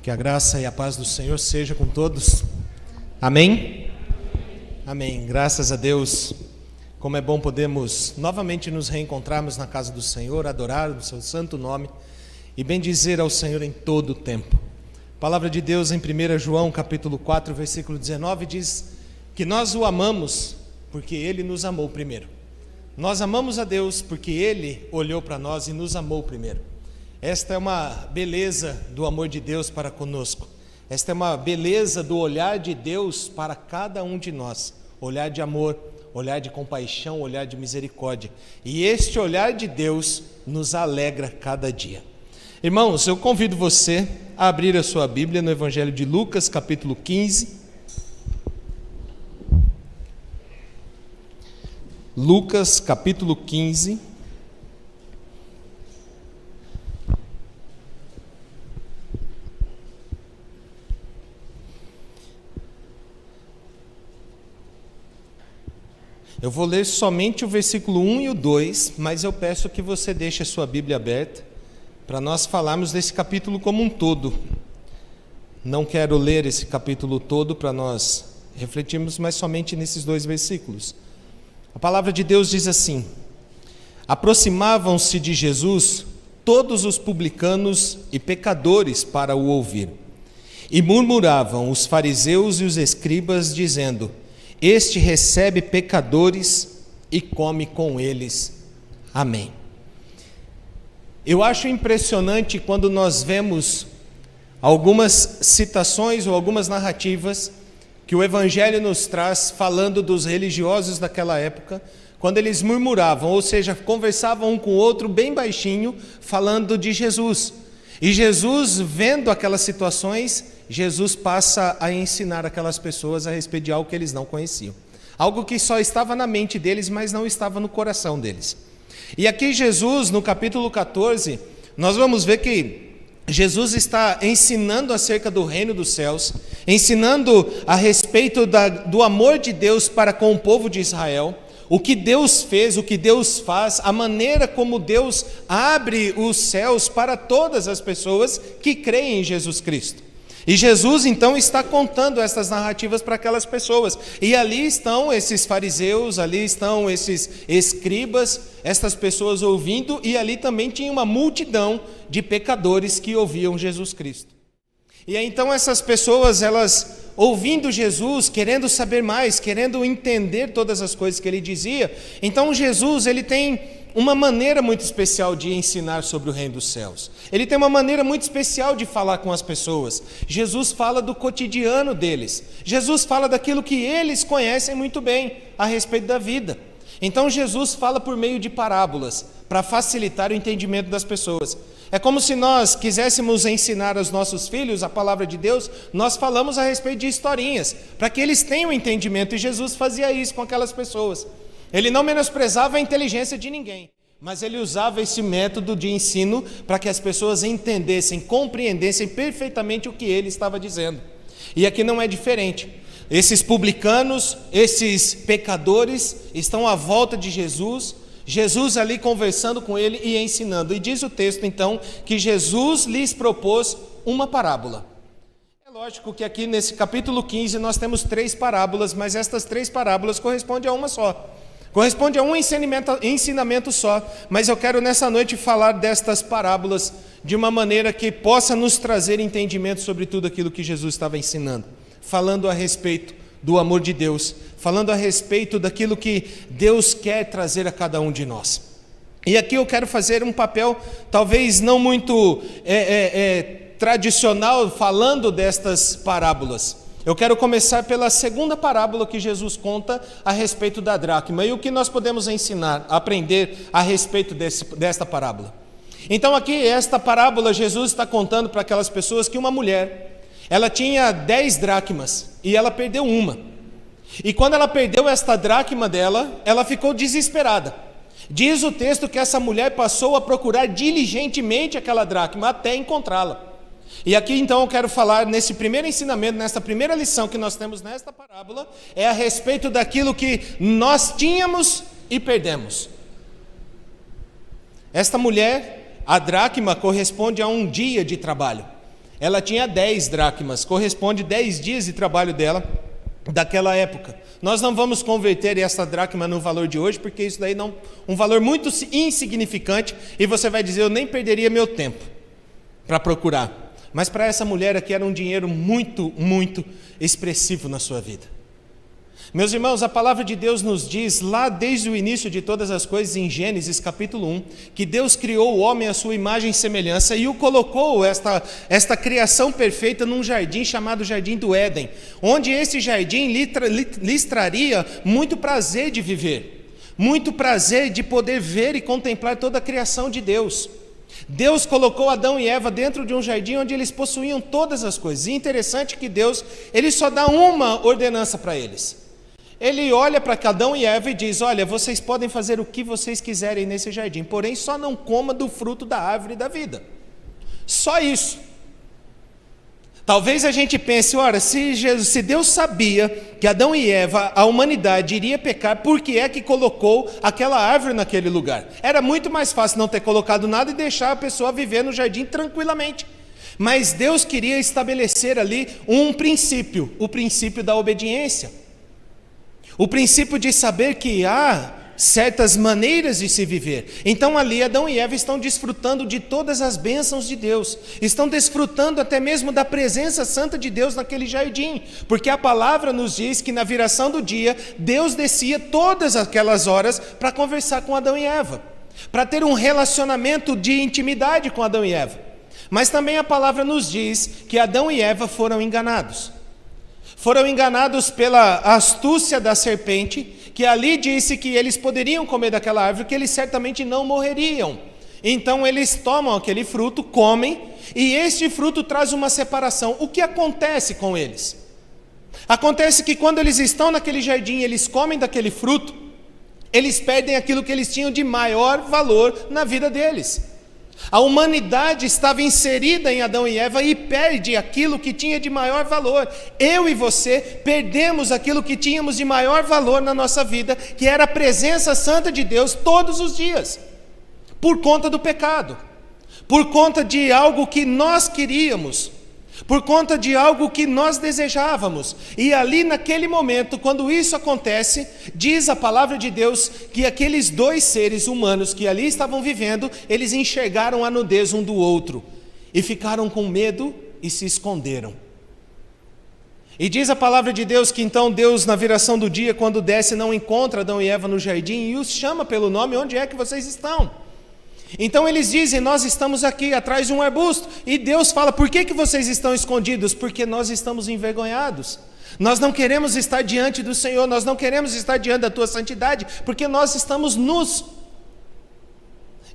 Que a graça e a paz do Senhor seja com todos. Amém? Amém. Graças a Deus. Como é bom podermos novamente nos reencontrarmos na casa do Senhor, adorar o seu santo nome e bendizer ao Senhor em todo o tempo. A palavra de Deus em 1 João capítulo 4, versículo 19 diz que nós o amamos porque Ele nos amou primeiro. Nós amamos a Deus porque Ele olhou para nós e nos amou primeiro. Esta é uma beleza do amor de Deus para conosco. Esta é uma beleza do olhar de Deus para cada um de nós. Olhar de amor, olhar de compaixão, olhar de misericórdia. E este olhar de Deus nos alegra cada dia. Irmãos, eu convido você a abrir a sua Bíblia no Evangelho de Lucas, capítulo 15. Lucas, capítulo 15. Eu vou ler somente o versículo 1 e o 2, mas eu peço que você deixe a sua Bíblia aberta para nós falarmos desse capítulo como um todo. Não quero ler esse capítulo todo para nós refletirmos, mas somente nesses dois versículos. A palavra de Deus diz assim: aproximavam-se de Jesus todos os publicanos e pecadores para o ouvir, e murmuravam os fariseus e os escribas, dizendo: este recebe pecadores e come com eles. Amém. Eu acho impressionante quando nós vemos algumas citações ou algumas narrativas que o Evangelho nos traz falando dos religiosos daquela época, quando eles murmuravam, ou seja, conversavam um com o outro bem baixinho, falando de Jesus. E Jesus, vendo aquelas situações, Jesus passa a ensinar aquelas pessoas a respeito de algo que eles não conheciam. Algo que só estava na mente deles, mas não estava no coração deles. E aqui Jesus, no capítulo 14, nós vamos ver que Jesus está ensinando acerca do reino dos céus, ensinando a respeito do amor de Deus para com o povo de Israel, o que Deus fez, o que Deus faz, a maneira como Deus abre os céus para todas as pessoas que creem em Jesus Cristo. E Jesus então está contando essas narrativas para aquelas pessoas. E ali estão esses fariseus, ali estão esses escribas, estas pessoas ouvindo, e ali também tinha uma multidão de pecadores que ouviam Jesus Cristo. E aí, então essas pessoas, elas ouvindo Jesus, querendo saber mais, querendo entender todas as coisas que ele dizia, então Jesus, ele tem uma maneira muito especial de ensinar sobre o reino dos céus. Ele tem uma maneira muito especial de falar com as pessoas. Jesus fala do cotidiano deles. Jesus fala daquilo que eles conhecem muito bem a respeito da vida. Então Jesus fala por meio de parábolas, para facilitar o entendimento das pessoas. É como se nós quiséssemos ensinar aos nossos filhos a palavra de Deus, nós falamos a respeito de historinhas, para que eles tenham entendimento, e Jesus fazia isso com aquelas pessoas. Ele não menosprezava a inteligência de ninguém, mas ele usava esse método de ensino para que as pessoas entendessem, compreendessem perfeitamente o que ele estava dizendo. E aqui não é diferente. Esses publicanos, esses pecadores estão à volta de Jesus, Jesus ali conversando com ele e ensinando. E diz o texto então que Jesus lhes propôs uma parábola. É lógico que aqui nesse capítulo 15 nós temos 3 parábolas, mas estas 3 parábolas correspondem a uma só. Corresponde a um ensinamento só, mas eu quero nessa noite falar destas parábolas de uma maneira que possa nos trazer entendimento sobre tudo aquilo que Jesus estava ensinando, falando a respeito do amor de Deus, falando a respeito daquilo que Deus quer trazer a cada um de nós. E aqui eu quero fazer um papel talvez não muito tradicional falando destas parábolas. Eu quero começar pela segunda parábola que Jesus conta a respeito da dracma. E o que nós podemos ensinar, aprender a respeito desta parábola. Então aqui, esta parábola, Jesus está contando para aquelas pessoas que uma mulher, ela tinha 10 dracmas e ela perdeu uma. E quando ela perdeu esta dracma dela, ela ficou desesperada. Diz o texto que essa mulher passou a procurar diligentemente aquela dracma até encontrá-la. E aqui então eu quero falar nesse primeiro ensinamento, nessa primeira lição que nós temos nesta parábola, é a respeito daquilo que nós tínhamos e perdemos. Esta mulher, a dracma corresponde a um dia de trabalho. Ela tinha 10 dracmas, corresponde 10 dias de trabalho dela, daquela época. Nós não vamos converter essa dracma no valor de hoje, porque isso daí não, um valor muito insignificante, e você vai dizer, eu nem perderia meu tempo para procurar. Mas para essa mulher aqui era um dinheiro muito, muito expressivo na sua vida. Meus irmãos, a palavra de Deus nos diz, lá desde o início de todas as coisas, em Gênesis capítulo 1, que Deus criou o homem à sua imagem e semelhança e o colocou, esta criação perfeita, num jardim chamado Jardim do Éden, onde esse jardim lhes traria muito prazer de viver, muito prazer de poder ver e contemplar toda a criação de Deus. Deus colocou Adão e Eva dentro de um jardim onde eles possuíam todas as coisas. E interessante que Deus, ele só dá uma ordenança para eles. Ele olha para Adão e Eva e diz, olha, vocês podem fazer o que vocês quiserem nesse jardim, porém só não coma do fruto da árvore da vida. Só isso. Talvez a gente pense, ora, se Deus sabia que Adão e Eva, a humanidade iria pecar, por que é que colocou aquela árvore naquele lugar? Era muito mais fácil não ter colocado nada e deixar a pessoa viver no jardim tranquilamente. Mas Deus queria estabelecer ali um princípio, o princípio da obediência. O princípio de saber que há certas maneiras de se viver. Então ali Adão e Eva estão desfrutando de todas as bênçãos de Deus. Estão desfrutando até mesmo da presença santa de Deus naquele jardim. Porque a palavra nos diz que na viração do dia, Deus descia todas aquelas horas para conversar com Adão e Eva. Para ter um relacionamento de intimidade com Adão e Eva. Mas também a palavra nos diz que Adão e Eva foram enganados. Foram enganados pela astúcia da serpente, que ali disse que eles poderiam comer daquela árvore, que eles certamente não morreriam. Então eles tomam aquele fruto, comem, e este fruto traz uma separação. O que acontece com eles? Acontece que quando eles estão naquele jardim, eles comem daquele fruto, eles perdem aquilo que eles tinham de maior valor na vida deles. A humanidade estava inserida em Adão e Eva e perde aquilo que tinha de maior valor. Eu e você perdemos aquilo que tínhamos de maior valor na nossa vida, que era a presença santa de Deus todos os dias, por conta do pecado, por conta de algo que nós queríamos, por conta de algo que nós desejávamos. E ali naquele momento, quando isso acontece, diz a palavra de Deus que aqueles dois seres humanos que ali estavam vivendo, eles enxergaram a nudez um do outro e ficaram com medo e se esconderam. E diz a palavra de Deus que então Deus, na viração do dia, quando desce, não encontra Adão e Eva no jardim e os chama pelo nome: onde é que vocês estão? Então eles dizem: nós estamos aqui atrás de um arbusto. E Deus fala: por que vocês estão escondidos? Porque nós estamos envergonhados. Nós não queremos estar diante do Senhor, nós não queremos estar diante da tua santidade, porque nós estamos nus.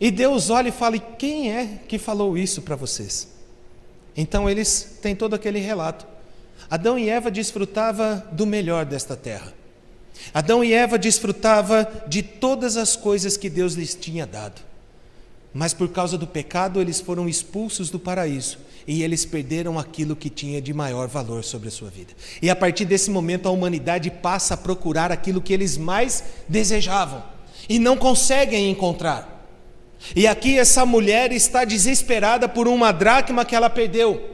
E Deus olha e fala: e quem é que falou isso para vocês? Então eles têm todo aquele relato. Adão e Eva desfrutavam do melhor desta terra. Adão e Eva desfrutavam de todas as coisas que Deus lhes tinha dado. Mas por causa do pecado eles foram expulsos do paraíso e eles perderam aquilo que tinha de maior valor sobre a sua vida. E a partir desse momento a humanidade passa a procurar aquilo que eles mais desejavam e não conseguem encontrar. E aqui essa mulher está desesperada por uma dracma que ela perdeu.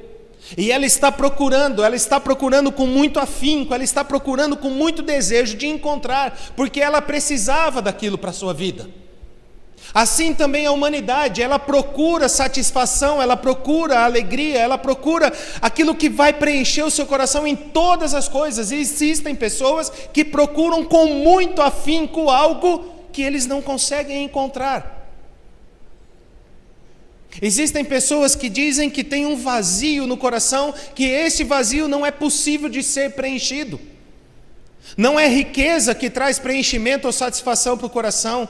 E ela está procurando com muito afinco, ela está procurando com muito desejo de encontrar, porque ela precisava daquilo para a sua vida. Assim também a humanidade, ela procura satisfação, ela procura alegria, ela procura aquilo que vai preencher o seu coração em todas as coisas. E existem pessoas que procuram com muito afinco algo que eles não conseguem encontrar. Existem pessoas que dizem que tem um vazio no coração, que esse vazio não é possível de ser preenchido. Não é riqueza que traz preenchimento ou satisfação para o coração.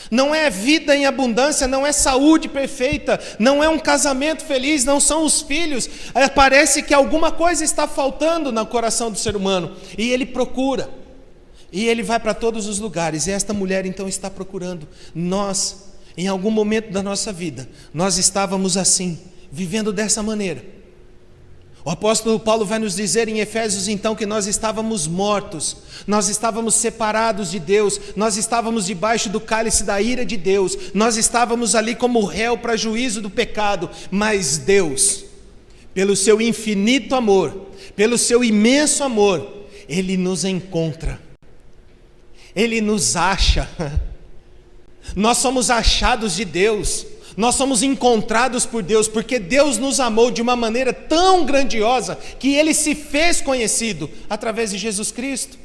Não é vida em abundância, não é saúde perfeita, não é um casamento feliz, não são os filhos. Parece que alguma coisa está faltando no coração do ser humano. E ele procura. E ele vai para todos os lugares. E esta mulher então está procurando. Nós, em algum momento da nossa vida, nós estávamos assim, vivendo dessa maneira. O apóstolo Paulo vai nos dizer em Efésios então que nós estávamos mortos, nós estávamos separados de Deus, nós estávamos debaixo do cálice da ira de Deus, nós estávamos ali como réu para juízo do pecado, mas Deus, pelo seu infinito amor, pelo seu imenso amor, Ele nos encontra, Ele nos acha. Nós somos achados de Deus, nós somos encontrados por Deus, porque Deus nos amou de uma maneira tão grandiosa, que Ele se fez conhecido através de Jesus Cristo.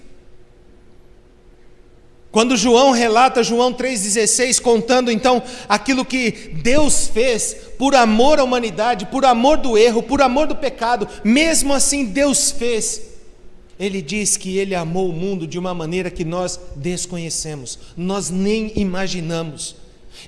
Quando João relata, João 3,16, contando então aquilo que Deus fez por amor à humanidade, por amor do erro, por amor do pecado, mesmo assim Deus fez. Ele diz que Ele amou o mundo de uma maneira que nós desconhecemos, nós nem imaginamos.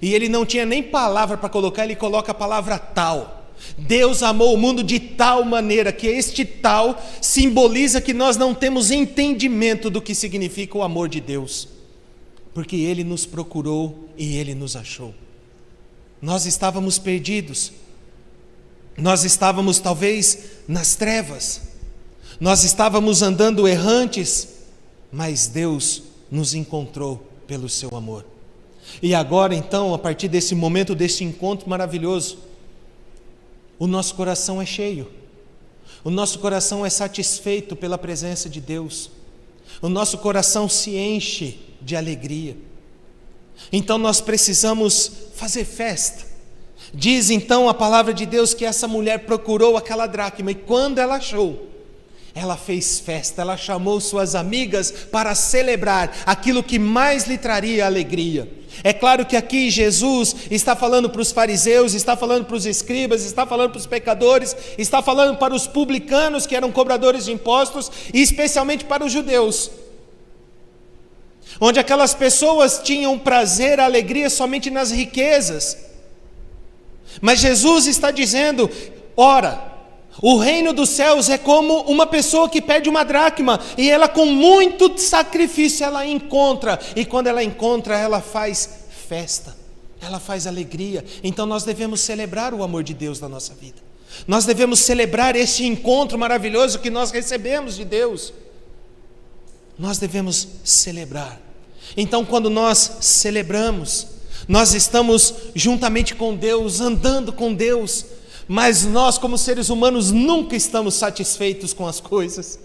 E Ele não tinha nem palavra para colocar, Ele coloca a palavra tal. Deus amou o mundo de tal maneira que este tal simboliza que nós não temos entendimento do que significa o amor de Deus. Porque Ele nos procurou e Ele nos achou. Nós estávamos perdidos, nós estávamos talvez nas trevas, nós estávamos andando errantes, mas Deus nos encontrou pelo seu amor. E agora então, a partir desse momento, desse encontro maravilhoso, o nosso coração é cheio, o nosso coração é satisfeito pela presença de Deus, o nosso coração se enche de alegria. Então nós precisamos fazer festa. Diz então a palavra de Deus que essa mulher procurou aquela dracma, e quando ela achou, ela fez festa, ela chamou suas amigas para celebrar aquilo que mais lhe traria alegria. É claro que aqui Jesus está falando para os fariseus, está falando para os escribas, está falando para os pecadores, está falando para os publicanos que eram cobradores de impostos, e especialmente para os judeus, onde aquelas pessoas tinham prazer, alegria somente nas riquezas. Mas Jesus está dizendo: ora, o reino dos céus é como uma pessoa que perde uma dracma, e ela com muito sacrifício ela encontra, e quando ela encontra, ela faz festa, ela faz alegria. Então nós devemos celebrar o amor de Deus na nossa vida, nós devemos celebrar esse encontro maravilhoso que nós recebemos de Deus, nós devemos celebrar. Então quando nós celebramos, nós estamos juntamente com Deus, andando com Deus, mas nós como seres humanos nunca estamos satisfeitos com as coisas.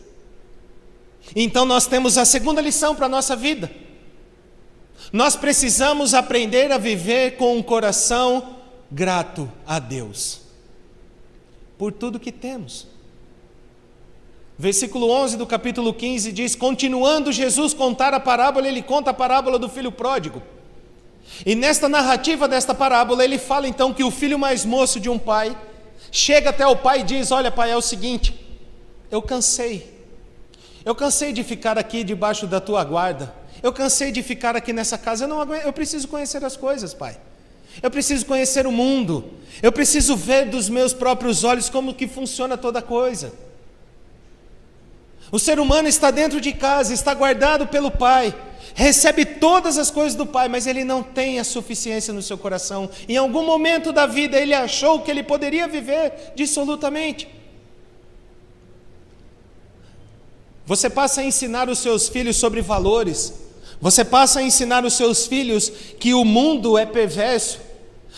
Então nós temos a segunda lição para a nossa vida. Nós precisamos aprender a viver com um coração grato a Deus, por tudo que temos. Versículo 11 do capítulo 15 diz: continuando Jesus contar a parábola, ele conta a parábola do filho pródigo. E nesta narrativa desta parábola, ele fala então que o filho mais moço de um pai chega até o pai e diz: olha pai, é o seguinte, eu cansei de ficar aqui debaixo da tua guarda, eu cansei de ficar aqui nessa casa, eu preciso conhecer as coisas, pai. Eu preciso conhecer o mundo, eu preciso ver dos meus próprios olhos como que funciona toda coisa. O ser humano está dentro de casa, está guardado pelo pai, recebe todas as coisas do pai, mas ele não tem a suficiência no seu coração. Em algum momento da vida ele achou que ele poderia viver dissolutamente. Você passa a ensinar os seus filhos sobre valores, você passa a ensinar os seus filhos que o mundo é perverso,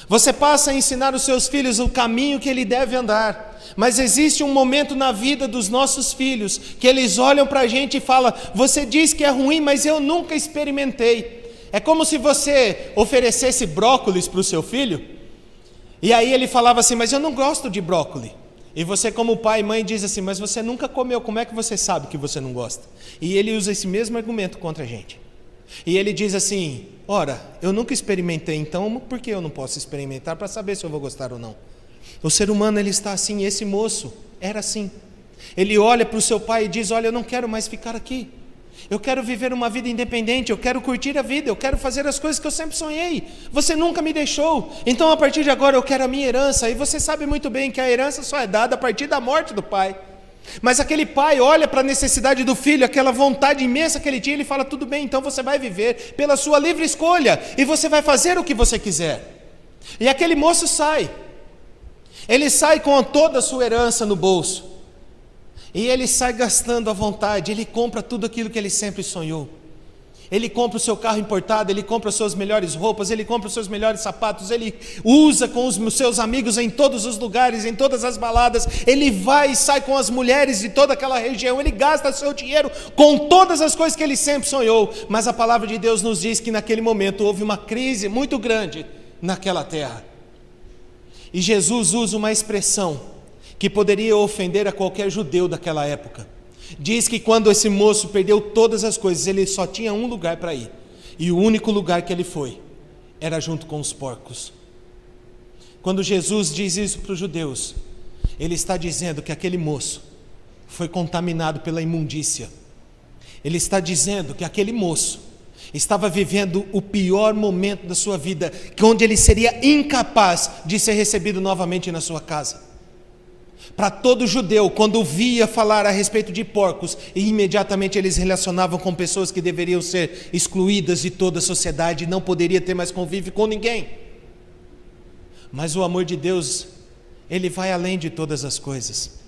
você passa a ensinar os seus filhos o caminho que ele deve andar. Mas existe um momento na vida dos nossos filhos que eles olham para a gente e falam: você diz que é ruim, mas eu nunca experimentei. É como se você oferecesse brócolis para o seu filho, e aí ele falava assim: mas eu não gosto de brócolis. E você, como pai e mãe, diz assim: mas você nunca comeu, como é que você sabe que você não gosta? E ele usa esse mesmo argumento contra a gente. E ele diz assim: ora, eu nunca experimentei, então por que eu não posso experimentar para saber se eu vou gostar ou não? O ser humano, ele está assim. Esse moço era assim. Ele olha para o seu pai e diz: olha, eu não quero mais ficar aqui, eu quero viver uma vida independente, eu quero curtir a vida, eu quero fazer as coisas que eu sempre sonhei, você nunca me deixou, então a partir de agora eu quero a minha herança. E você sabe muito bem que a herança só é dada a partir da morte do pai. Mas aquele pai olha para a necessidade do filho, aquela vontade imensa que ele tinha, ele fala: tudo bem, então você vai viver pela sua livre escolha, e você vai fazer o que você quiser. E aquele moço sai, ele sai com toda a sua herança no bolso, e ele sai gastando à vontade, ele compra tudo aquilo que ele sempre sonhou. Ele compra o seu carro importado, ele compra as suas melhores roupas, ele compra os seus melhores sapatos, ele usa com os seus amigos em todos os lugares, em todas as baladas, ele vai e sai com as mulheres de toda aquela região, ele gasta seu dinheiro com todas as coisas que ele sempre sonhou. Mas a palavra de Deus nos diz que naquele momento houve uma crise muito grande naquela terra. E Jesus usa uma expressão que poderia ofender a qualquer judeu daquela época. Diz que quando esse moço perdeu todas as coisas, ele só tinha um lugar para ir. E o único lugar que ele foi era junto com os porcos. Quando Jesus diz isso para os judeus, ele está dizendo que aquele moço foi contaminado pela imundícia. Ele está dizendo que aquele moço estava vivendo o pior momento da sua vida, onde ele seria incapaz de ser recebido novamente na sua casa. Para todo judeu, quando via falar a respeito de porcos, imediatamente eles relacionavam com pessoas que deveriam ser excluídas de toda a sociedade, não poderia ter mais convívio com ninguém. Mas o amor de Deus, ele vai além de todas as coisas.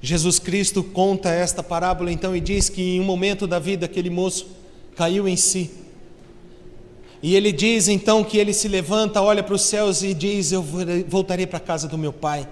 Jesus Cristo conta esta parábola então e diz que em um momento da vida aquele moço caiu em si. E ele diz então que ele se levanta, olha para os céus e diz: eu voltarei para a casa do meu pai.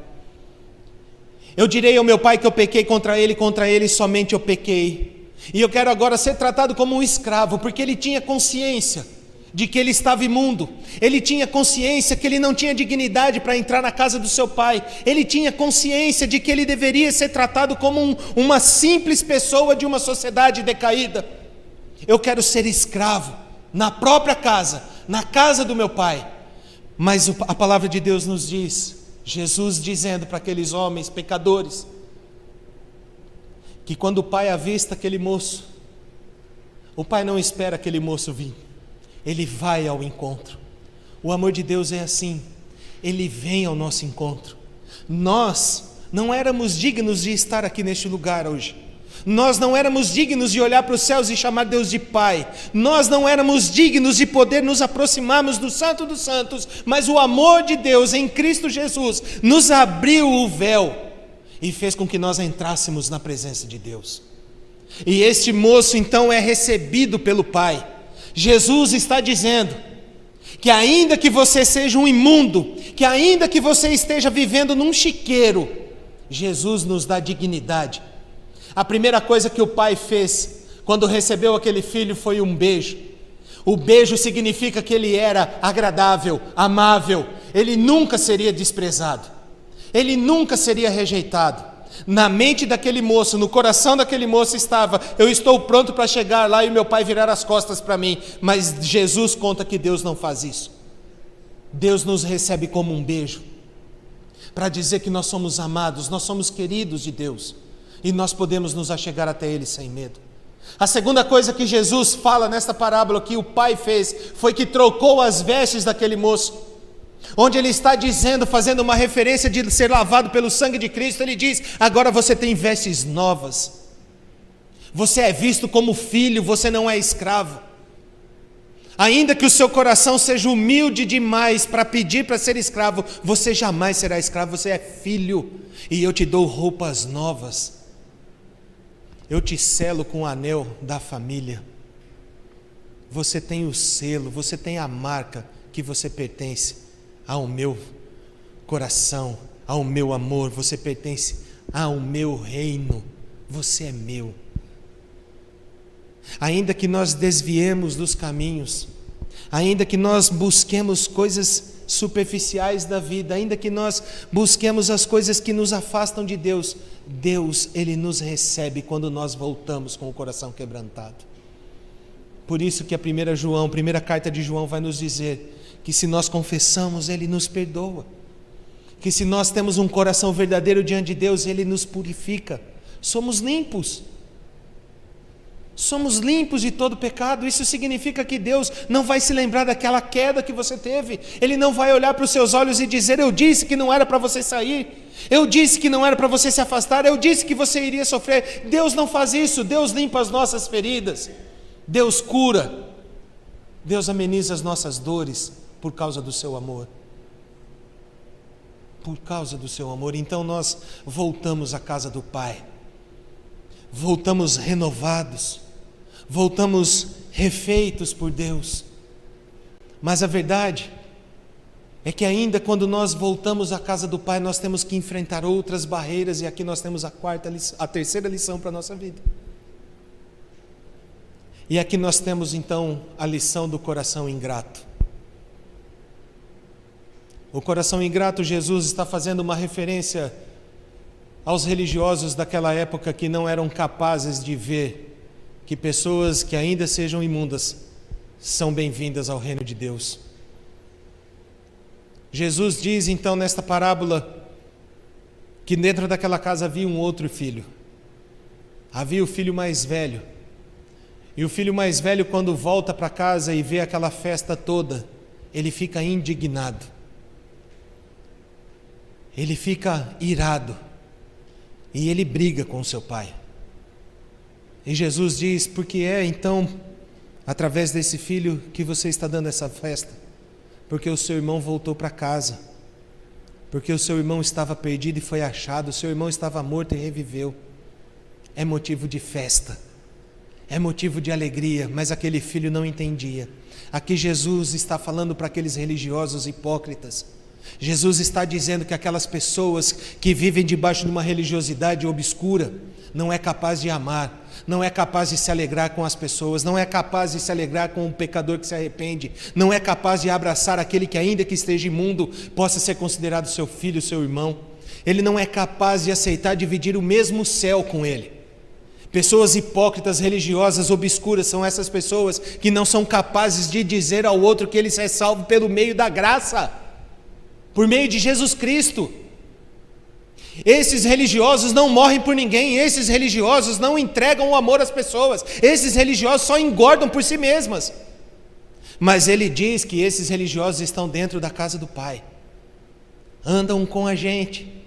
Eu direi ao meu pai que eu pequei contra ele somente eu pequei. E eu quero agora ser tratado como um escravo, porque ele tinha consciência de que ele estava imundo. Ele tinha consciência que ele não tinha dignidade para entrar na casa do seu pai. Ele tinha consciência de que ele deveria ser tratado como uma simples pessoa de uma sociedade decaída. Eu quero ser escravo na própria casa, na casa do meu pai. Mas a palavra de Deus nos diz, Jesus dizendo para aqueles homens pecadores, que quando o pai avista aquele moço, o pai não espera aquele moço vir, ele vai ao encontro. O amor de Deus é assim, ele vem ao nosso encontro. Nós não éramos dignos de estar aqui neste lugar hoje. Nós não éramos dignos de olhar para os céus e chamar Deus de Pai. Nós não éramos dignos de poder nos aproximarmos do Santo dos Santos, mas o amor de Deus em Cristo Jesus nos abriu o véu e fez com que nós entrássemos na presença de Deus. E este moço então é recebido pelo Pai. Jesus está dizendo que ainda que você seja um imundo, que ainda que você esteja vivendo num chiqueiro, Jesus nos dá dignidade. A primeira coisa que o pai fez quando recebeu aquele filho foi um beijo. O beijo significa que ele era agradável, amável. Ele nunca seria desprezado. Ele nunca seria rejeitado. Na mente daquele moço, no coração daquele moço estava: eu estou pronto para chegar lá e meu pai virar as costas para mim. Mas Jesus conta que Deus não faz isso. Deus nos recebe como um beijo, para dizer que nós somos amados, nós somos queridos de Deus. E nós podemos nos achegar até Ele sem medo. A segunda coisa que Jesus fala nesta parábola que o pai fez, foi que trocou as vestes daquele moço. Onde ele está dizendo, fazendo uma referência de ser lavado pelo sangue de Cristo, ele diz: agora você tem vestes novas. Você é visto como filho, você não é escravo. Ainda que o seu coração seja humilde demais para pedir para ser escravo, você jamais será escravo, você é filho. E eu te dou roupas novas. Eu te selo com o anel da família. Você tem o selo, você tem a marca que você pertence ao meu coração, ao meu amor, você pertence ao meu reino, você é meu. Ainda que nós desviemos dos caminhos, ainda que nós busquemos coisas superficiais da vida, ainda que nós busquemos as coisas que nos afastam de Deus, Deus, Ele nos recebe quando nós voltamos com o coração quebrantado. Por isso que a primeira carta de João vai nos dizer que se nós confessamos, Ele nos perdoa, que se nós temos um coração verdadeiro diante de Deus, Ele nos purifica, somos limpos de todo pecado. Isso significa que Deus não vai se lembrar daquela queda que você teve. Ele não vai olhar para os seus olhos e dizer: eu disse que não era para você sair, eu disse que não era para você se afastar, eu disse que você iria sofrer. Deus não faz isso. Deus limpa as nossas feridas, Deus cura, Deus ameniza as nossas dores por causa do seu amor. Por causa do seu amor. Então nós voltamos à casa do Pai, voltamos renovados, voltamos refeitos por Deus. Mas a verdade é que ainda quando nós voltamos à casa do Pai, nós temos que enfrentar outras barreiras, e aqui nós temos a terceira lição para a nossa vida. E aqui nós temos então a lição do coração ingrato. O coração ingrato, Jesus está fazendo uma referência aos religiosos daquela época que não eram capazes de ver que pessoas que ainda sejam imundas são bem-vindas ao reino de Deus. Jesus diz então nesta parábola que dentro daquela casa havia um outro filho. Havia o filho mais velho. E o filho mais velho, quando volta para casa e vê aquela festa toda, ele fica indignado. Ele fica irado. E ele briga com seu pai. E Jesus diz: por que é então, através desse filho, que você está dando essa festa? Porque o seu irmão voltou para casa. Porque o seu irmão estava perdido e foi achado. O seu irmão estava morto e reviveu. É motivo de festa. É motivo de alegria, mas aquele filho não entendia. Aqui Jesus está falando para aqueles religiosos hipócritas. Jesus está dizendo que aquelas pessoas que vivem debaixo de uma religiosidade obscura não é capaz de amar, não é capaz de se alegrar com as pessoas, não é capaz de se alegrar com o pecador que se arrepende, não é capaz de abraçar aquele que ainda que esteja imundo possa ser considerado seu filho, seu irmão. Ele não é capaz de aceitar dividir o mesmo céu com ele. Pessoas hipócritas, religiosas, obscuras, são essas pessoas que não são capazes de dizer ao outro que ele é salvo pelo meio da graça, por meio de Jesus Cristo. Esses religiosos não morrem por ninguém, esses religiosos não entregam o amor às pessoas, esses religiosos só engordam por si mesmas. Mas ele diz que esses religiosos estão dentro da casa do Pai, andam com a gente.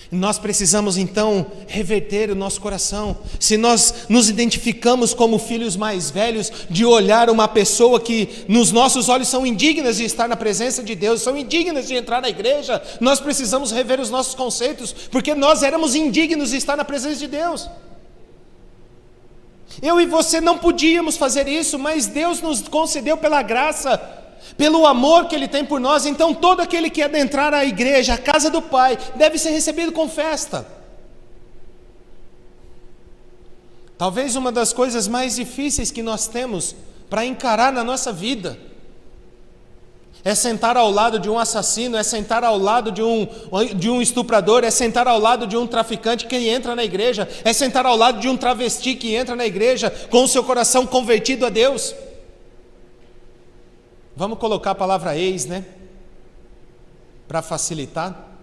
Nós precisamos então reverter o nosso coração. Se nós nos identificamos como filhos mais velhos, de olhar uma pessoa que nos nossos olhos são indignas de estar na presença de Deus, são indignas de entrar na igreja, nós precisamos rever os nossos conceitos, porque nós éramos indignos de estar na presença de Deus. Eu e você não podíamos fazer isso, mas Deus nos concedeu pela graça, pelo amor que Ele tem por nós. Então todo aquele que adentrar a igreja, a casa do Pai, deve ser recebido com festa. Talvez uma das coisas mais difíceis que nós temos para encarar na nossa vida é sentar ao lado de um assassino, é sentar ao lado de um estuprador, é sentar ao lado de um traficante que entra na igreja, é sentar ao lado de um travesti que entra na igreja com o seu coração convertido a Deus. Vamos colocar a palavra ex, né? Para facilitar.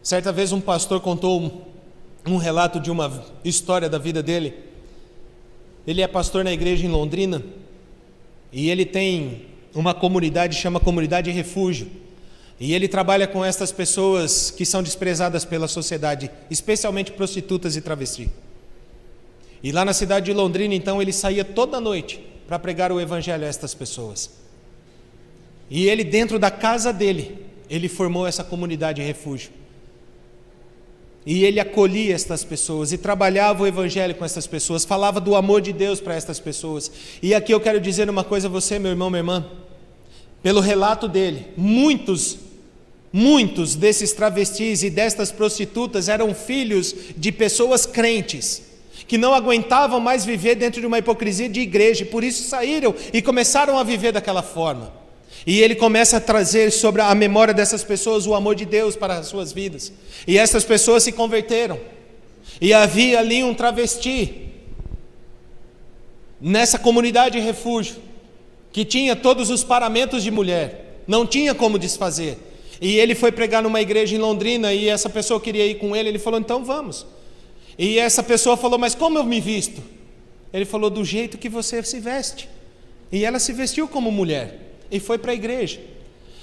Certa vez um pastor contou um relato de uma história da vida dele. Ele é pastor na igreja em Londrina e ele tem uma comunidade, chama Comunidade Refúgio. E ele trabalha com essas pessoas que são desprezadas pela sociedade, especialmente prostitutas e travestis. E lá na cidade de Londrina, então, ele saía toda noite para pregar o evangelho a estas pessoas. E ele, dentro da casa dele, ele formou essa comunidade refúgio. E ele acolhia estas pessoas e trabalhava o evangelho com essas pessoas, falava do amor de Deus para estas pessoas. E aqui eu quero dizer uma coisa a você, meu irmão, minha irmã. Pelo relato dele, muitos desses travestis e destas prostitutas eram filhos de pessoas crentes, que não aguentavam mais viver dentro de uma hipocrisia de igreja, e por isso saíram e começaram a viver daquela forma. E ele começa a trazer sobre a memória dessas pessoas o amor de Deus para as suas vidas. E essas pessoas se converteram. E havia ali um travesti nessa comunidade de refúgio, que tinha todos os paramentos de mulher, não tinha como desfazer. E ele foi pregar numa igreja em Londrina e essa pessoa queria ir com ele, ele falou: então vamos. E essa pessoa falou: mas como eu me visto? Ele falou: do jeito que você se veste. E ela se vestiu como mulher e foi para a igreja.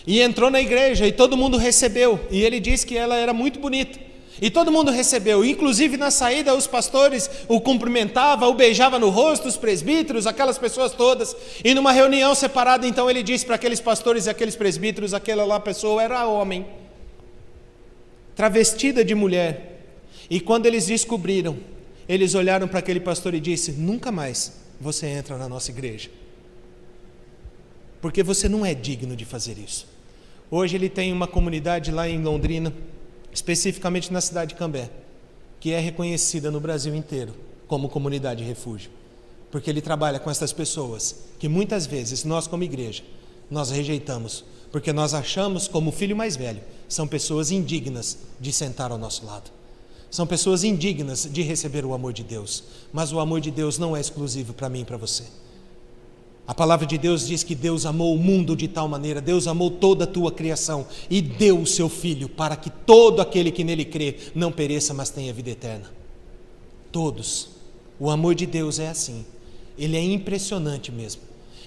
E entrou na igreja e todo mundo recebeu. E ele disse que ela era muito bonita. E todo mundo recebeu. Inclusive na saída os pastores o cumprimentavam, o beijavam no rosto, os presbíteros, aquelas pessoas todas. E numa reunião separada, então ele disse para aqueles pastores e aqueles presbíteros, aquela lá pessoa era homem, travestida de mulher. E quando eles descobriram, eles olharam para aquele pastor e disseram: nunca mais você entra na nossa igreja, porque você não é digno de fazer isso. Hoje ele tem uma comunidade lá em Londrina, especificamente na cidade de Cambé, que é reconhecida no Brasil inteiro como comunidade de refúgio, porque ele trabalha com essas pessoas que muitas vezes nós como igreja, nós rejeitamos, porque nós achamos, como o filho mais velho, são pessoas indignas de sentar ao nosso lado, são pessoas indignas de receber o amor de Deus. Mas o amor de Deus não é exclusivo para mim e para você. A palavra de Deus diz que Deus amou o mundo de tal maneira, Deus amou toda a tua criação e deu o seu Filho para que todo aquele que nele crê não pereça, mas tenha vida eterna. Todos. O amor de Deus é assim. Ele é impressionante mesmo.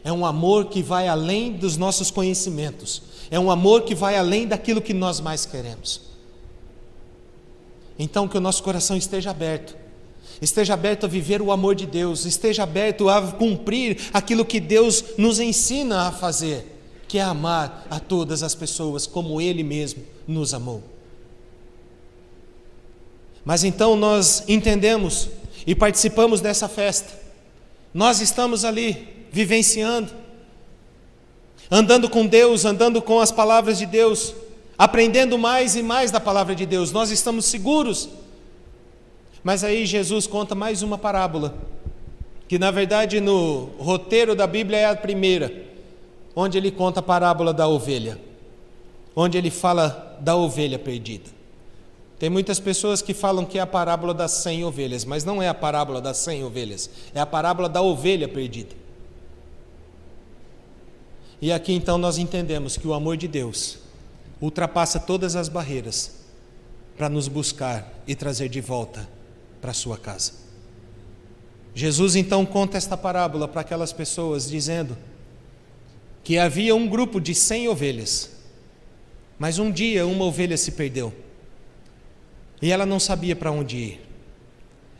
É um amor que vai além dos nossos conhecimentos. É um amor que vai além daquilo que nós mais queremos. Então que o nosso coração esteja aberto a viver o amor de Deus, esteja aberto a cumprir aquilo que Deus nos ensina a fazer, que é amar a todas as pessoas como Ele mesmo nos amou. Mas então nós entendemos e participamos dessa festa, nós estamos ali vivenciando, andando com Deus, andando com as palavras de Deus, aprendendo mais e mais da palavra de Deus, nós estamos seguros. Mas aí Jesus conta mais uma parábola, que na verdade no roteiro da Bíblia é a primeira, onde ele conta a parábola da ovelha, onde ele fala da ovelha perdida. Tem muitas pessoas que falam que é a parábola das 100 ovelhas, mas não é a parábola das 100 ovelhas, é a parábola da ovelha perdida. E aqui então nós entendemos que o amor de Deus ultrapassa todas as barreiras para nos buscar e trazer de volta para a sua casa. Jesus então conta esta parábola para aquelas pessoas, dizendo que havia um grupo de 100 ovelhas, mas um dia uma ovelha se perdeu, e ela não sabia para onde ir.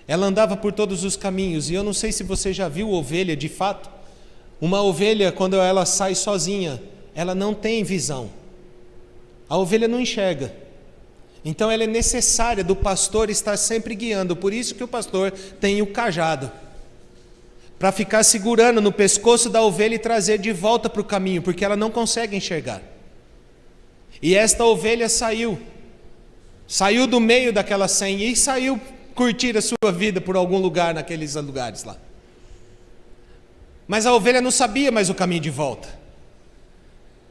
Ela andava por todos os caminhos, e eu não sei se você já viu ovelha de fato. Uma ovelha, quando ela sai sozinha, ela não tem visão, a ovelha não enxerga. Então ela é necessária do pastor estar sempre guiando. Por isso que o pastor tem o cajado, para ficar segurando no pescoço da ovelha e trazer de volta para o caminho, porque ela não consegue enxergar. E esta ovelha saiu do meio daquela 100 e saiu curtir a sua vida por algum lugar naqueles lugares lá. Mas a ovelha não sabia mais o caminho de volta,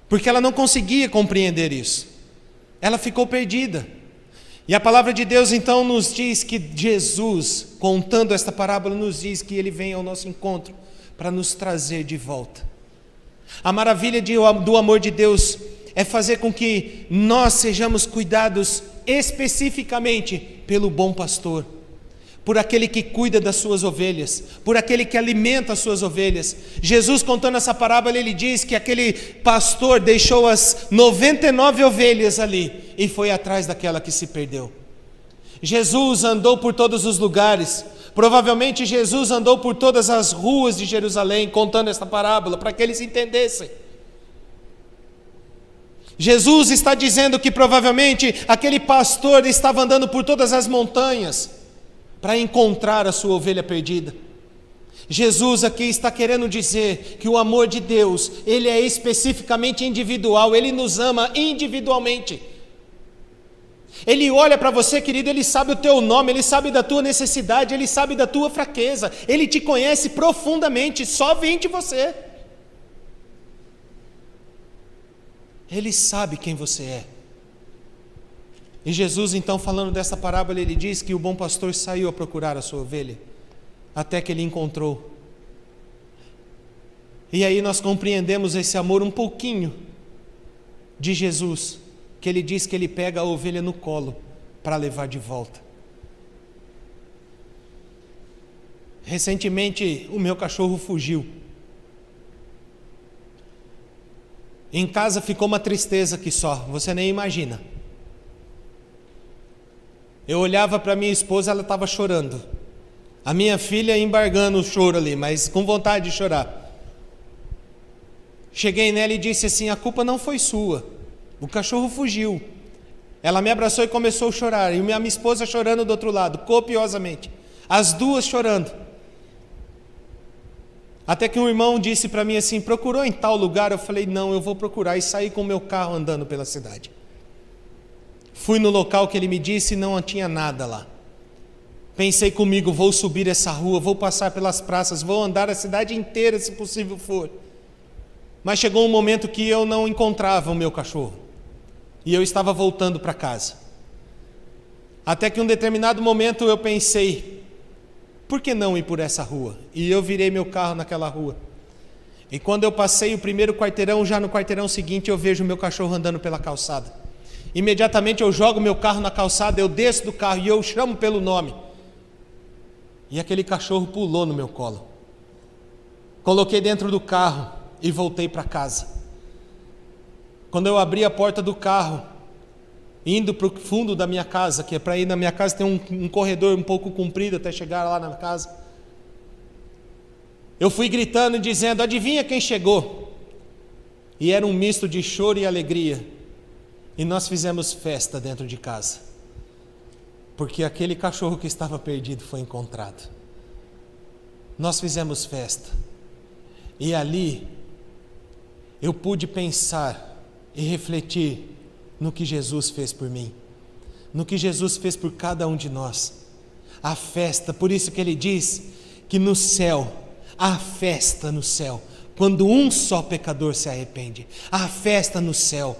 porque ela não conseguia compreender isso. Ela ficou perdida. E a palavra de Deus então nos diz que Jesus, contando esta parábola, nos diz que Ele vem ao nosso encontro para nos trazer de volta. A maravilha do amor de Deus é fazer com que nós sejamos cuidados especificamente pelo bom pastor, por aquele que cuida das suas ovelhas, por aquele que alimenta as suas ovelhas. Jesus, contando essa parábola, ele diz que aquele pastor deixou as 99 ovelhas ali e foi atrás daquela que se perdeu. Jesus andou por todos os lugares, provavelmente Jesus andou por todas as ruas de Jerusalém, contando esta parábola, para que eles entendessem. Jesus está dizendo que provavelmente aquele pastor estava andando por todas as montanhas, para encontrar a sua ovelha perdida. Jesus aqui está querendo dizer que o amor de Deus, ele é especificamente individual, ele nos ama individualmente. Ele olha para você, querido, ele sabe o teu nome, ele sabe da tua necessidade, ele sabe da tua fraqueza, ele te conhece profundamente, só vem de você. Ele sabe quem você é. E Jesus então, falando dessa parábola, ele diz que o bom pastor saiu a procurar a sua ovelha, até que ele encontrou. E aí nós compreendemos esse amor um pouquinho de Jesus, que ele diz que ele pega a ovelha no colo para levar de volta. Recentemente o meu cachorro fugiu. Em casa ficou uma tristeza que só, você nem imagina. Eu olhava para minha esposa, ela estava chorando. A minha filha embargando o choro ali, mas com vontade de chorar. Cheguei nela e disse assim: a culpa não foi sua, o cachorro fugiu. Ela me abraçou e começou a chorar, e minha esposa chorando do outro lado, copiosamente, as duas chorando. Até que um irmão disse para mim assim: procurou em tal lugar? Eu falei: não, eu vou procurar, e saí com o meu carro andando pela cidade. Fui no local que ele me disse e não tinha nada lá. Pensei comigo: vou subir essa rua, vou passar pelas praças, vou andar a cidade inteira se possível for. Mas chegou um momento que eu não encontrava o meu cachorro, e eu estava voltando para casa. Até que em um determinado momento eu pensei: por que não ir por essa rua? E eu virei meu carro naquela rua. E quando eu passei o primeiro quarteirão, já no quarteirão seguinte eu vejo o meu cachorro andando pela calçada. Imediatamente eu jogo meu carro na calçada, eu desço do carro e eu chamo pelo nome. E aquele cachorro pulou no meu colo. Coloquei dentro do carro e voltei para casa. Quando eu abri a porta do carro, indo para o fundo da minha casa, que é para ir na minha casa tem um corredor um pouco comprido até chegar lá na casa, eu fui gritando e dizendo: adivinha quem chegou? E era um misto de choro e alegria. E nós fizemos festa dentro de casa, porque aquele cachorro que estava perdido foi encontrado. Nós fizemos festa, e ali eu pude pensar e refletir no que Jesus fez por mim, no que Jesus fez por cada um de nós. A festa, por isso que ele diz que no céu, há festa no céu, quando um só pecador se arrepende, há festa no céu.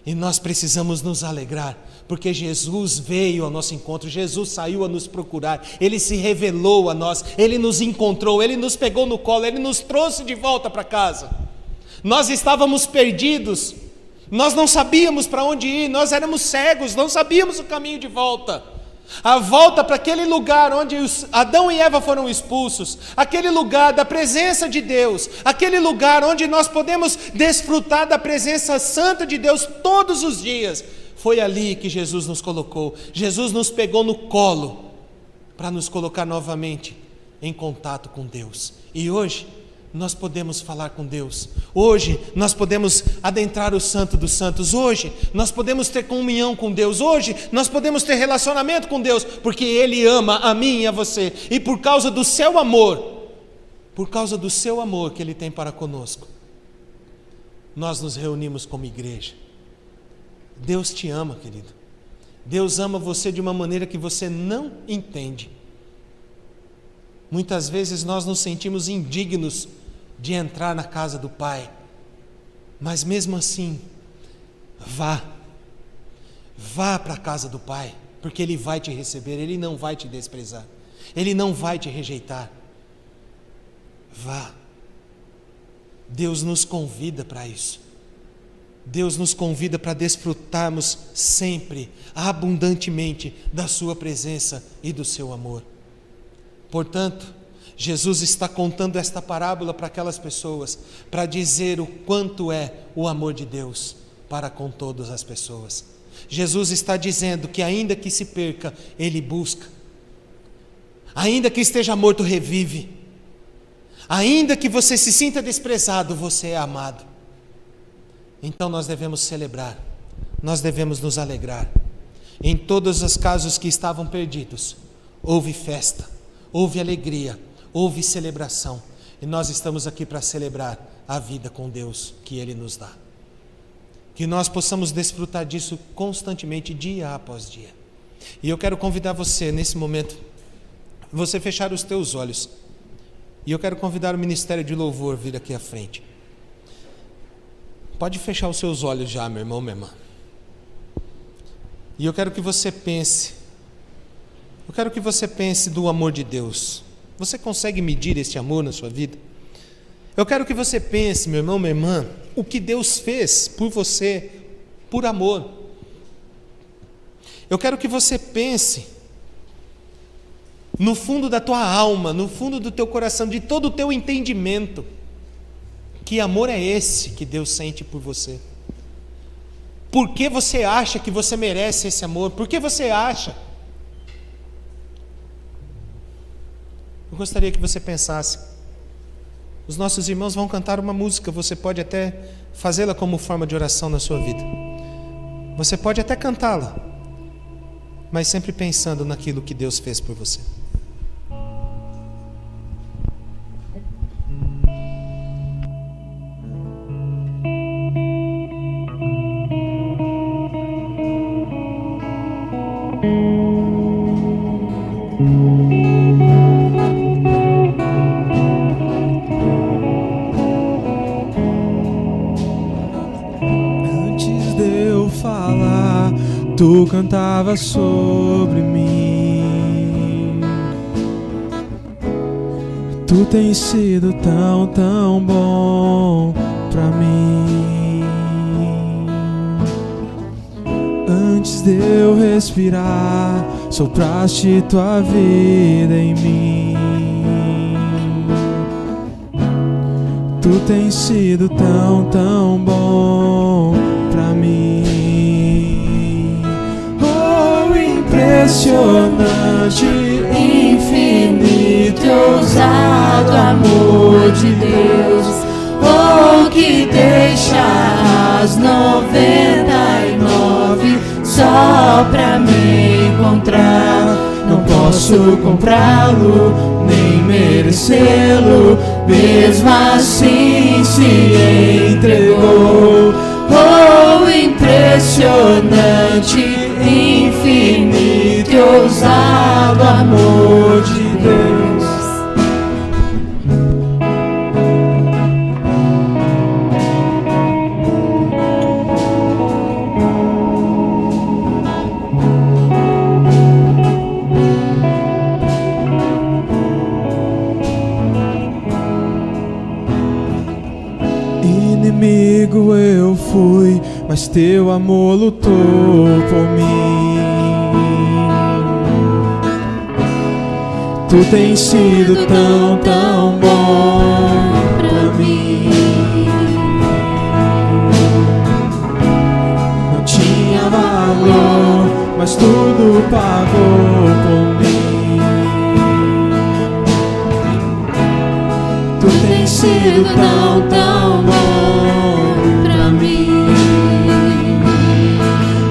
E nós precisamos nos alegrar, porque Jesus veio ao nosso encontro, Jesus saiu a nos procurar, Ele se revelou a nós, Ele nos encontrou, Ele nos pegou no colo, Ele nos trouxe de volta para casa. Nós estávamos perdidos, nós não sabíamos para onde ir, nós éramos cegos, não sabíamos o caminho de volta. A volta para aquele lugar onde Adão e Eva foram expulsos, aquele lugar da presença de Deus, aquele lugar onde nós podemos desfrutar da presença santa de Deus todos os dias, foi ali que Jesus nos colocou. Jesus nos pegou no colo para nos colocar novamente em contato com Deus. E hoje nós podemos falar com Deus, hoje nós podemos adentrar o Santo dos Santos, hoje nós podemos ter comunhão com Deus, hoje nós podemos ter relacionamento com Deus, porque Ele ama a mim e a você, e por causa do seu amor que Ele tem para conosco, nós nos reunimos como igreja. Deus te ama, querido, Deus ama você de uma maneira que você não entende. Muitas vezes nós nos sentimos indignos de entrar na casa do Pai, mas mesmo assim, vá para a casa do Pai, porque Ele vai te receber, Ele não vai te desprezar, Ele não vai te rejeitar. Vá. Deus nos convida para isso, Deus nos convida para desfrutarmos sempre, abundantemente, da sua presença e do seu amor. Portanto, Jesus está contando esta parábola para aquelas pessoas, para dizer o quanto é o amor de Deus para com todas as pessoas. Jesus está dizendo que ainda que se perca, Ele busca. Ainda que esteja morto, revive. Ainda que você se sinta desprezado, você é amado. Então nós devemos celebrar, nós devemos nos alegrar. Em todos os casos que estavam perdidos, houve festa, houve alegria, houve celebração, e nós estamos aqui para celebrar a vida com Deus que Ele nos dá. Que nós possamos desfrutar disso constantemente, dia após dia. E eu quero convidar você, nesse momento, você fechar os teus olhos, e eu quero convidar o Ministério de Louvor a vir aqui à frente. Pode fechar os seus olhos já, meu irmão, minha irmã. E eu quero que você pense, do amor de Deus. Você consegue medir este amor na sua vida? Eu quero que você pense, meu irmão, minha irmã, o que Deus fez por você, por amor. Eu quero que você pense, no fundo da tua alma, no fundo do teu coração, de todo o teu entendimento, que amor é esse que Deus sente por você? Por que você acha que você merece esse amor? Por que você acha? Eu gostaria que você pensasse. Os nossos irmãos vão cantar uma música, você pode até fazê-la como forma de oração na sua vida. Você pode até cantá-la, mas sempre pensando naquilo que Deus fez por você. Tu cantava sobre mim. Tu tens sido tão, tão bom pra mim. Antes de eu respirar, sopraste tua vida em mim. Tu tens sido tão, tão bom pra mim. Impressionante, infinito e ousado amor de Deus, oh, que deixa as 99 só pra me encontrar. Não posso comprá-lo, nem merecê-lo, mesmo assim se entregou. Oh, impressionante, infinito e ousado amor de Deus. Inimigo eu fui, mas teu amor lutou por mim. Tu tens sido tão, tão bom pra mim. Não tinha valor, mas tudo pagou por mim. Tu tens sido tão, tão bom pra mim.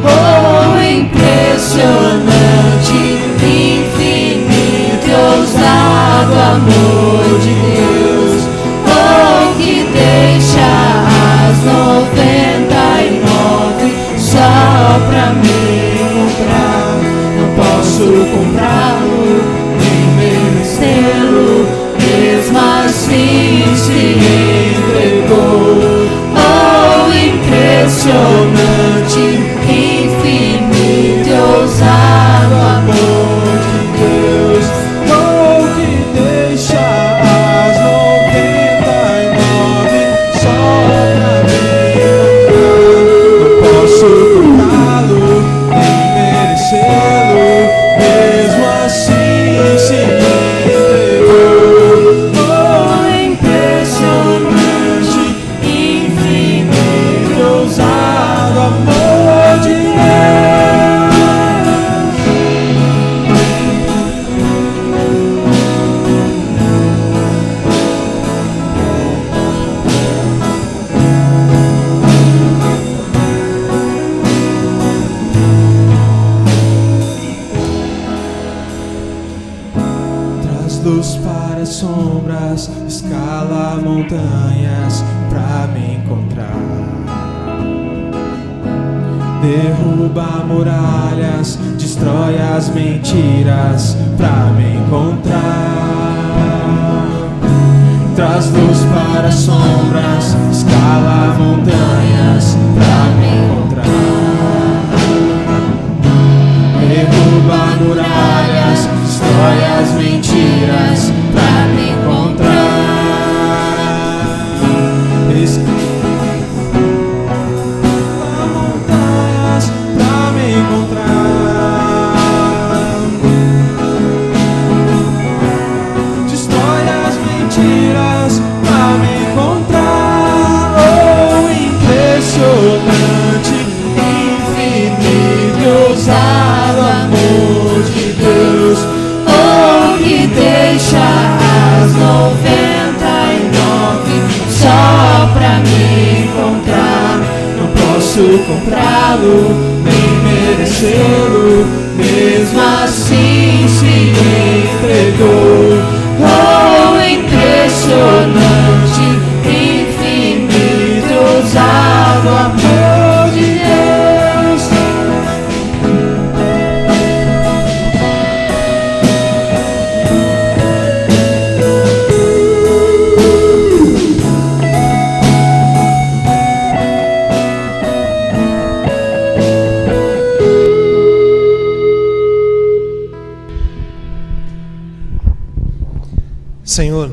Oh, impressionante, infinito e ousado amor de Deus, oh, que deixa as 99 só pra me encontrar. Não posso comprá-lo, nem merecê-lo, mesmo assim se entregou. Oh, impressionante, infinito e ousado amor de Deus, oh, que deixa as 99 só pra me encontrar. Não posso comprá-lo, nem merecê-lo, mesmo assim se entregou. Oh, impressionante, infinito e ousado amor de Deus. Traz luz para as sombras, escala montanhas pra me encontrar. Derruba muralhas, destrói as mentiras pra me encontrar. Traz luz para as sombras, escala montanhas pra me encontrar. Derruba muralhas, destrói as mentiras pra me encontrar. Montanhas pra me encontrar. Destrói as mentiras pra me encontrar. Oh, impressionante, infinito e ousado amor de Deus, oh, que deixa as 99 só pra me encontrar. Não posso comprá-lo, nem merecê-lo, mesmo assim se entregou. Oh, impressionante, infinito, ousado amor de Deus. Senhor,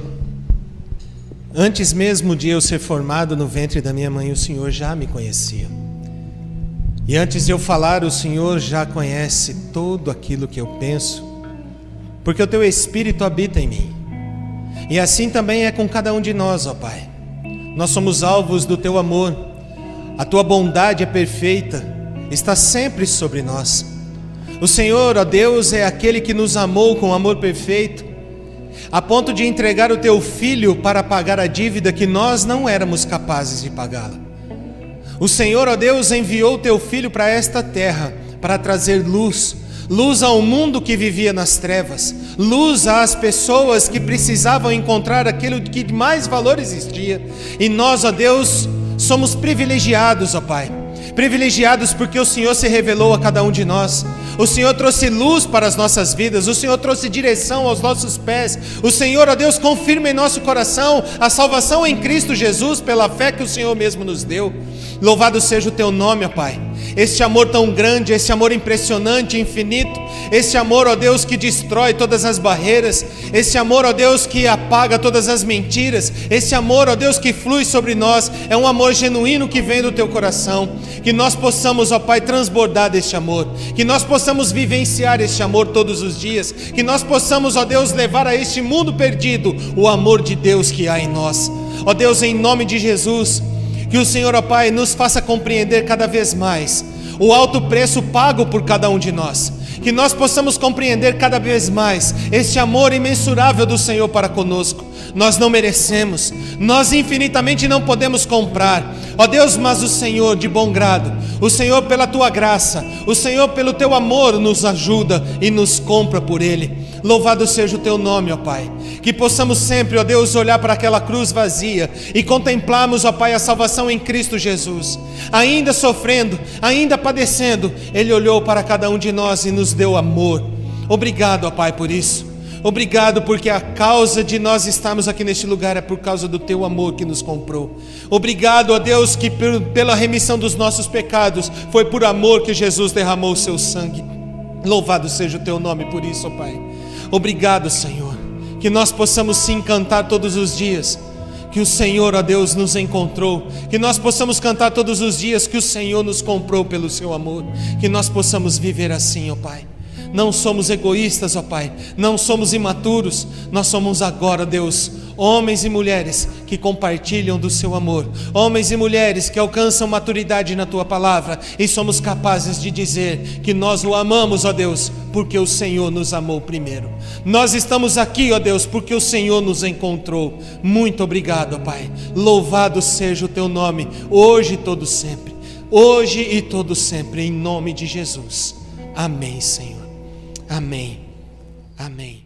antes mesmo de eu ser formado no ventre da minha mãe, o Senhor já me conhecia. E antes de eu falar, o Senhor já conhece tudo aquilo que eu penso, porque o Teu Espírito habita em mim. E assim também é com cada um de nós, ó Pai. Nós somos alvos do Teu amor. A Tua bondade é perfeita, está sempre sobre nós. O Senhor, ó Deus, é aquele que nos amou com amor perfeito, a ponto de entregar o Teu Filho para pagar a dívida que nós não éramos capazes de pagá-la. O Senhor, ó Deus, enviou o Teu Filho para esta terra para trazer luz, luz ao mundo que vivia nas trevas, luz às pessoas que precisavam encontrar aquilo que de mais valor existia. E nós, ó Deus, somos privilegiados, ó Pai. Privilegiados porque o Senhor se revelou a cada um de nós. O Senhor trouxe luz para as nossas vidas. O Senhor trouxe direção aos nossos pés. O Senhor, ó Deus, confirma em nosso coração a salvação em Cristo Jesus pela fé que o Senhor mesmo nos deu. Louvado seja o Teu nome, ó Pai. Este amor tão grande, esse amor impressionante, infinito, esse amor, ó Deus, que destrói todas as barreiras, esse amor, ó Deus, que apaga todas as mentiras, esse amor, ó Deus, que flui sobre nós, é um amor genuíno que vem do Teu coração. Que nós possamos, ó Pai, transbordar deste amor, que nós possamos vivenciar este amor todos os dias, que nós possamos, ó Deus, levar a este mundo perdido o amor de Deus que há em nós. Ó Deus, em nome de Jesus, que o Senhor, ó Pai, nos faça compreender cada vez mais o alto preço pago por cada um de nós, que nós possamos compreender cada vez mais este amor imensurável do Senhor para conosco. Nós não merecemos, nós infinitamente não podemos comprar, ó Deus, mas o Senhor de bom grado, o Senhor pela Tua graça, o Senhor pelo Teu amor nos ajuda e nos compra por Ele. Louvado seja o Teu nome, ó Pai. Que possamos sempre, ó Deus, olhar para aquela cruz vazia e contemplarmos, ó Pai, a salvação em Cristo Jesus. Ainda sofrendo, ainda padecendo, Ele olhou para cada um de nós e nos deu amor. Obrigado, ó Pai, por isso. Obrigado porque a causa de nós estarmos aqui neste lugar é por causa do Teu amor que nos comprou. Obrigado, ó Deus, que pela remissão dos nossos pecados foi por amor que Jesus derramou o Seu sangue. Louvado seja o Teu nome por isso, ó Pai. Obrigado, Senhor, que nós possamos sim cantar todos os dias que o Senhor, ó Deus, nos encontrou, que nós possamos cantar todos os dias que o Senhor nos comprou pelo Seu amor, que nós possamos viver assim, ó Pai. Não somos egoístas, ó Pai, não somos imaturos, nós somos agora, Deus, homens e mulheres que compartilham do Seu amor, homens e mulheres que alcançam maturidade na Tua palavra e somos capazes de dizer que nós o amamos, ó Deus, porque o Senhor nos amou primeiro. Nós estamos aqui, ó Deus, porque o Senhor nos encontrou. Muito obrigado, ó Pai. Louvado seja o Teu nome, hoje e todo sempre, hoje e todo sempre, em nome de Jesus. Amém, Senhor. Amém. Amém.